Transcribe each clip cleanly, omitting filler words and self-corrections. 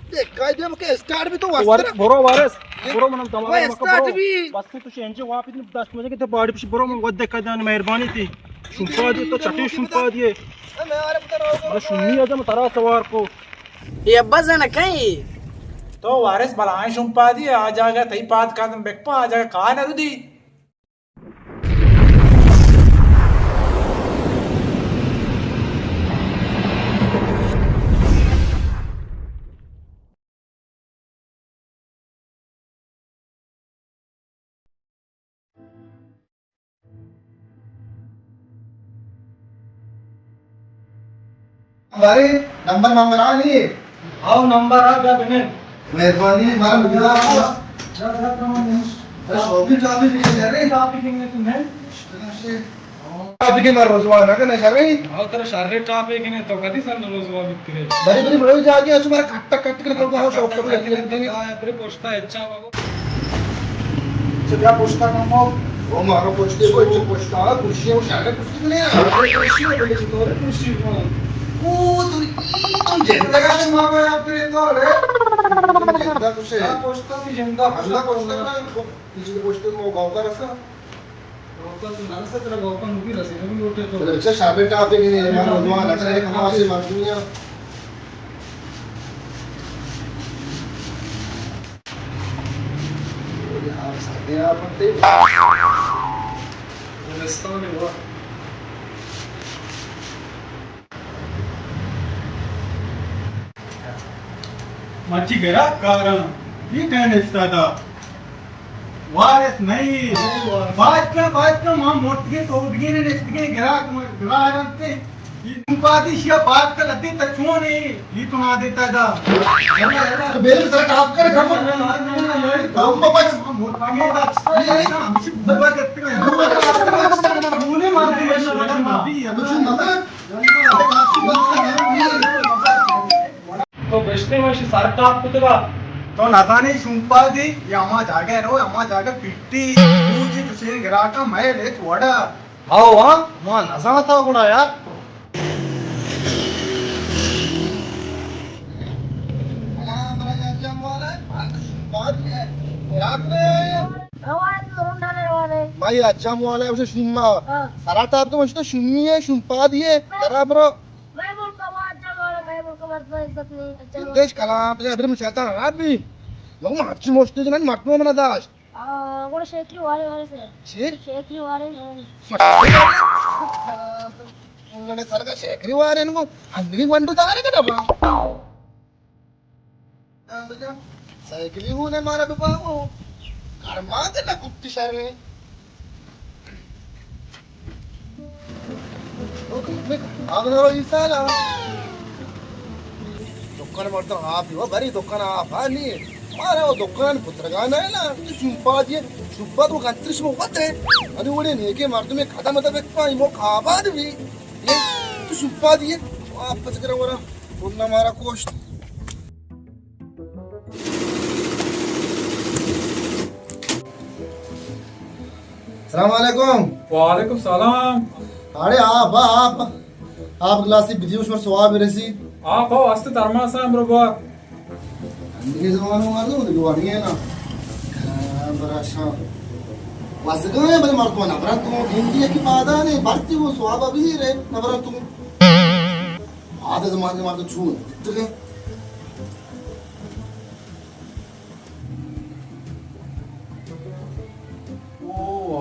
काय दे मग स्टार्ट भी तो बरो वारस बरो म्हणून तमाम स्टार्ट भी बस तू शेंचे वापिस दस म्हणजे ते बाडी पिश बरो मग वद्दे का दान मेहरबानी थी शुंपा दी तो चटी शुंपा दिए मैं शुन्नी आजा तरा सवार को ये बजन कहीं तो वारिस बलाएं शुंपा दी आ जाएगा तई पात का तुम बेकपा आ जाएगा कहा न रुदी हमारे नंबर मांगना नहीं आओ नंबर आ गया बहन मेहरबानी हमारा मिला शॉपिंग चाबी दिखे रे टॉपिक ने तुम्हें चाबी के मार रोजवाना का नहीं रे आओ तेरा शारे टॉपिक ने तो कदी सन रोजवा बिकरे बड़ी बड़ी बड़ी जाके तुम्हारा खट्टा कट कर करता हो शॉप पर लेके देंगे तेरे पोस्टा अच्छा बाबू से क्या पोस्टा काम हो वो मारो पोस्टे को इच्छा पोस्टा कुर्सी वो शारे कुर्सी नहीं कुर्सी बोले तो रे कुर्सी ओ तुम जिंदा का मांगो यार फिर तो रे जिंदा कुछ है पोस्टा भी जिंदा अगला पोस्टा को किसी पोस्टे को गांव का रखा तेरा गाँव का नुकी रसी भी उठे तो अच्छा शाबे टापे के लिए मारो रोजवाना करे कहां से मारनिया यार साथे आप ते रास्ता में हुआ मच्छी गया कारण ये कहने था वारस नहीं बात का मां मोटके तोड़गे ने नेस्टके ग्राहक ग्राहक पाती शिया बात का लती तछुओ नहीं ये तो ना देता था तो बेल सर आप कर खबर काम बच मोटके ये हमसे बुआ करते का मुने मार दिया तो बेचते में सारखा आपको तो नजाने शुंपा दी यामा जागे रो यामा जागे पिट्टी पूजी तुझे गिराका मैं ले थोड़ा आओ हां मां नजाना था गुना यार भाई अच्छा वाला है उसे सुनना सराटा आप तो मुझे सुननी है शुंपा दिए बराबर देश कलाम ते अदर मुशाता राबी लो मार्च मोस्ते जन माटनो मना दास కూడా షేక్లు వాడే शेर షేక్లు వాడే उन्होंने सरगा शेकरी वारे नको अंदरी वंडू तारे के डबा साइकिल होने मारा बाबा वो घर मां ना कुत्ती शहर में ओके मैं आगनो इसाला दुकान मरता आप यो बरी दुकान आप आनी मारे वो दुकान पुत्रगा नाही ना शुंपा दिए शुंपा तो गंत्रिश में होते आणि उडे नेके मारतो मी खाता मत बेकपा मो खाबाद भी ये तू शुंपा दिए वापस करा वरा पुन्हा मारा कोस्ट अस्सलाम वालेकुम वालेकुम सलाम अरे आप गिलास बिजी उसमें स्वाब रसी आप हो अस्ते तरमासा ब्रोबा अंदर जमानो मार दो दुआनी है ना बड़ा अच्छा वासगं बरे मारतो ना बरा तू हिंदी की पादा ने भारती वो स्वाब अभी रे ना बरा तू आधे जमाने मारतो छू तो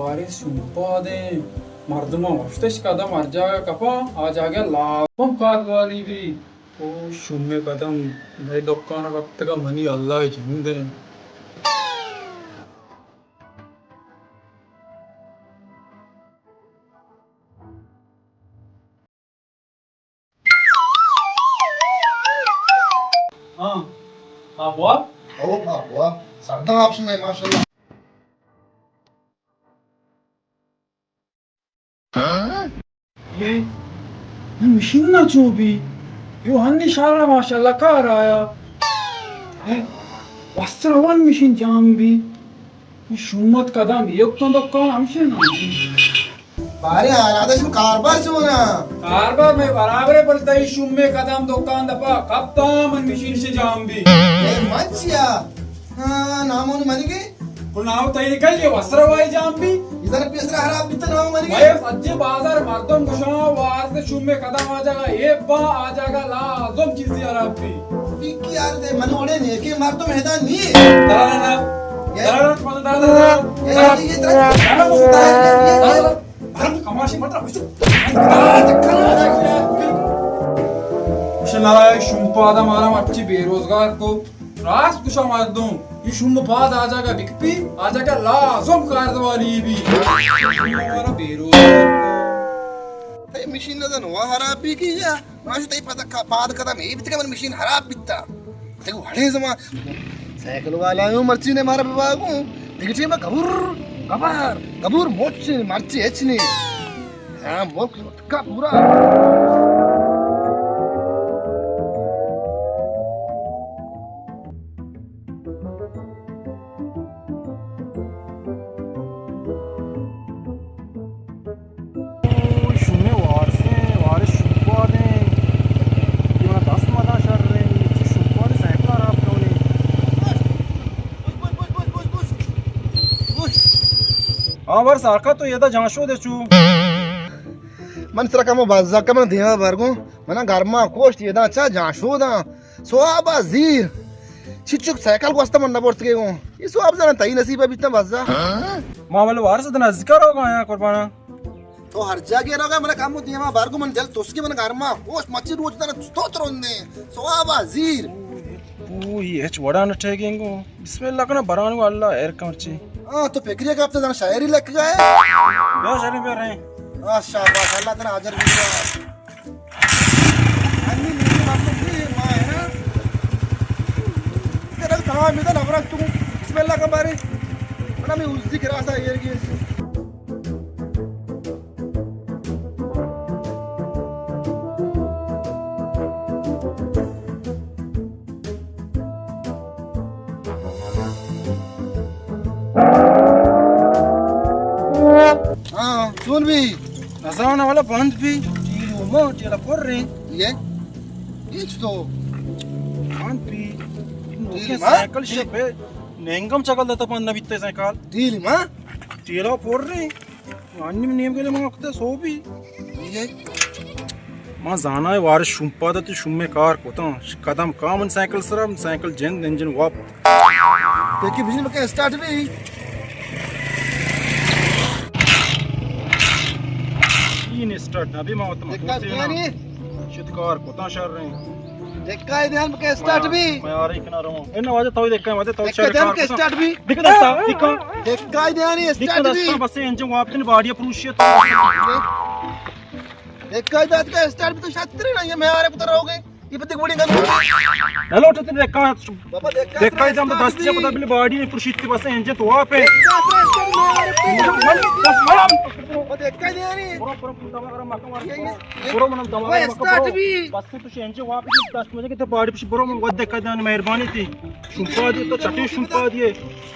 वारिस शुंपा दे मर्दमा वफ्तश कदम मर जाएगा कपा आ जाएगा लाभम काट वाली भी ओ शुम्मे कदम मैं दुकान वक्त का मनी अल्लाह जिंदे हाँ हाँ बुआ ओ बाबा सरदा ऑप्शन है माशाल्लाह ये मशीन ना जो भी यो हन्नी शाला माशाल्लाह कार आया है वस्त्र वन मशीन जाम भी शुम्मत कदम एक तो कौन हमसे ना बारे आराधा शुम कारबार से होना कारबार में बराबर पड़ता है शुम्मे कदम दुकान दफा कब तो मन मशीन से जाम भी మంచియా నామోని మనకి नाव तई निकल ये वस्त्रवाई जाम्बी इधर पेसरा हरा बितर नाम మనకి भाई सज्जे बाजार मर्दम कुशा वार से शुम में कदम आ जाएगा एक बा आ जाएगा लाजम चीज यार आप भी की यार दे मन ओडे ने के मार तो मैदान नहीं दादा दादा ये तरह कमाशी मत रख शुंपा आदा मारा अच्छी बेरोजगार को रास कुशा मार दूं ये शुंभ बाद आ जाएगा बिकपी आ जाएगा लाजम कारदवाली भी हमारा बेरोजगार तई मशीन नदन वा खराब भी की या माशु तई पता बाद कदम ये बित के मन मशीन खराब बिता ते हड़े जमा साइकिल वाला यो मर्ची ने मारा बाबू दिगचे में कबूर मोच मर्ची एचनी हां मोक का पूरा हाँ वर सारखा तो ये था जांचो दे चू मन सरा कम बाजा कम दिया वर्गो मना गरमा कोस्ट ये दा चा जांचो दा सोआबा जीर चिचुक साइकिल को वास्ता मन न पड़त के गो ये सोआब जना तई नसीब है बितना बाजा मां वाले वार से तना जिक्र होगा यहाँ कुर्बाना तो हर जगह रोगा मन काम दिया मा वर्गो मन जल तोसके मन गरमा कोस्ट मच्छी रोज तना स्तोत्र होने सोआबा जीर ओ ये एच वड़ा न ठेगेंगो बिस्मिल्लाह कना बरानु अल्लाह एर कमरची हां तो पेकरिया का अपने जना शायरी लिख गए यो शरीफ पे रहे हां शाबाश अल्लाह तना हाजिर बिया अन्नी मेरी बात तो भी मां है ना तेरा सलाम में तो नवरत तू बिस्मिल्लाह का बारे मना मैं उस दिख रहा था यार की सुन भी नजाना वाला बंद भी टीलो मो टीला पर रहे ये तो बंद भी टीली साइकिल शे नेंगम चकल देता पण नबित्ते साइकिल टीली मां टीला पर रहे अन्नी नियम के लिए मांगते सो भी ये मां जाना है वार शुंपा दा तो शुम्मे कार कोता कदम कामन साइकिल सरम साइकिल जेन इंजन वाप देखी बिजली में क्या स्टार्ट भी तीन स्टार्ट अभी मां तो देखा यानी शिदकार कोता शर रहे देखा ध्यान में क्या स्टार्ट भी मैं आ रही किनारे हूं इन आवाज तो देखा है तो देखा ध्यान में स्टार्ट भी दिख दस्ता दिखा देखा ध्यान स्टार्ट भी बस इंजन वाप ने बाड़िया प्रूशियत देखा दाद का स्टार्ट भी तो शास्त्र नहीं है मैं आ रहे पुत्र हो गए ये पति गोड़ी गन हेलो तो देखा बाबा देखा देखा एकदम 10 से पता बिल बाड़ी ने प्रूशियत के बस इंजन तो वहां पे देखा ध्यान पूरा मन दवा स्टार्ट भी बस तो इंजन वहां पे 10 बजे के बाड़ी पे बरो मन देखा ध्यान मेहरबानी थी शुंपा दिए तो चटे शुंपा दिए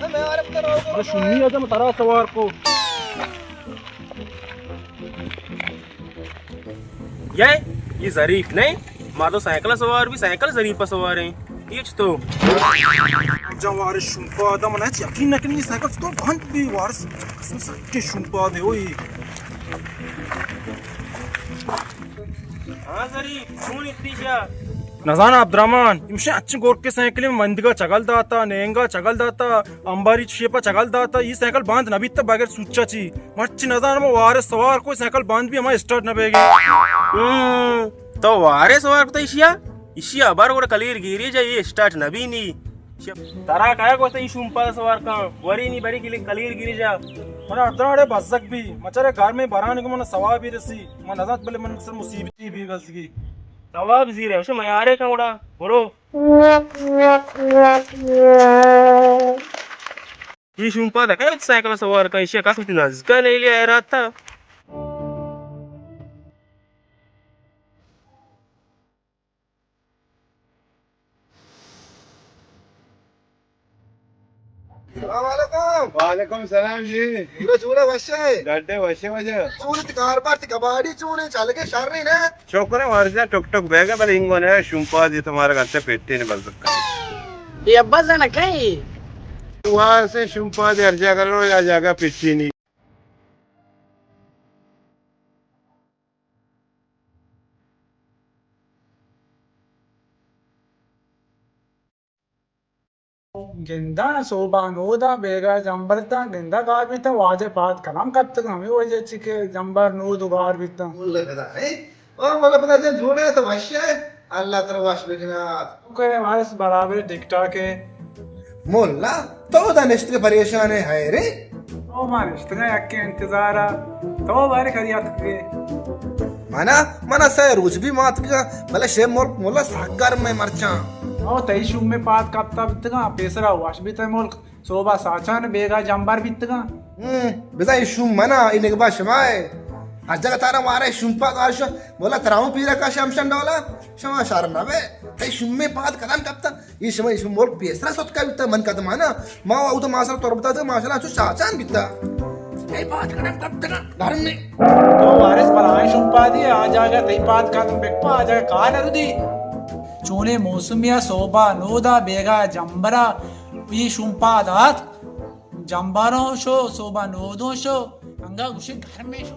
मैं आ रहे पुत्र हो अरे सुन्नी आदम तारा सवार को ये जरीफ नहीं माँ तो साइकिल सवार भी साइकिल जरीफ पर सवार है ये तो जवार शुंपा आदम ना यकीन न कि साइकिल तो बंद भी वार कसम से के शुंपा दे ओए हाँ जरीफ कौन इतनी शा नजाना अब्दुर्रहमान इमशे अच्छे गोर के साइकिल में मंदगा चगल दाता नेंगा चगल दाता अंबारी शेपा चगल दाता ये साइकिल बांध नबी तब बगैर सूचा ची मच्छी नजाना में वारे सवार कोई साइकिल बांध भी हमारे स्टार्ट न बेगे तो वारे सवार को तो इशिया बार को कलीर गिरी जाए स्टार्ट नबी नी तारा काय को तो शुंपा सवार का वरी नी बड़ी कलीर गिरी जा मना अब्दुर्रहमान बजक भी मचारे घर में बराने को मन सवाब भी रसी मन नजात बले मन सर मुसीबत भी बस की सवाब जीर है उसे मयारे का उड़ा बोलो ये शुंपा था क्या साइकिल सवार का इशिया का कुछ नजका नहीं लिया रात था वालेकुम सलाम जी चूड़े वशे गड्ढे वशे वजे चूड़े तिकार बार कबाड़ी चूड़े चल के शर नहीं ना छोकरे वर्जा टुक टुक बेगा पर इंगोने शुंपा दी तुम्हारे घर से पेटी नहीं बल सकता ये अब्बा जाना कहीं वहां से शुंपा दे हर जगह लो या जगह पिछी नहीं గిందా శోభానోదా బేగా జంబర్తా గిందా గార్బితా వాజే పాత్ కలాం కత్తగా హమి వజే చికే జంబర్ నూదు గార్బితా बोलले पता नहीं और मला पता है झोड़े तो वश्य है अल्लाह तेरा वाश बेजना के वास बराबर टिकटा के मोल्ला तो दानिश के परेशान है रे ओ मारिश्तगा यक्के इंतजारा तो बारे खरियात के मना मना से रोज भी मात का भले शे मोल मोला सागर में मरचा ओ तई शुम में पात कत्ता बितगा पेसरा वाश बिता मोल सोबा साचान बेगा जंबर बितगा बिजा इशू मना इन एक बार शमाए हर जगह तारा मारे शुंपा गाश बोला तराऊ पीरा का शमशन डोला शमा शार नवे तई शुम में पात कदम कप्ता ये शमा इशू मोल पेसरा सत का बिता मन कदम ना मा आउ तो मासरा तोरबता तो माशाल्लाह जो साचान बिता ए पात कदम कप्ता धर्म ने तो वारिस बराई शुम पादी आ जागा तई पात कदम बेक्पा आ जागा कान अरुदी चोले मौसमिया सोबा नोदा बेगा जंबरा ಈ ಶುಂಪಾದಾತ್ ಜಂಬಾರೋ ಶೋ ಸೋಬಾ ನೋದೋ ಶೋ ಹಂಗ ಉಶಿ ಧರ್ಮೇಶ್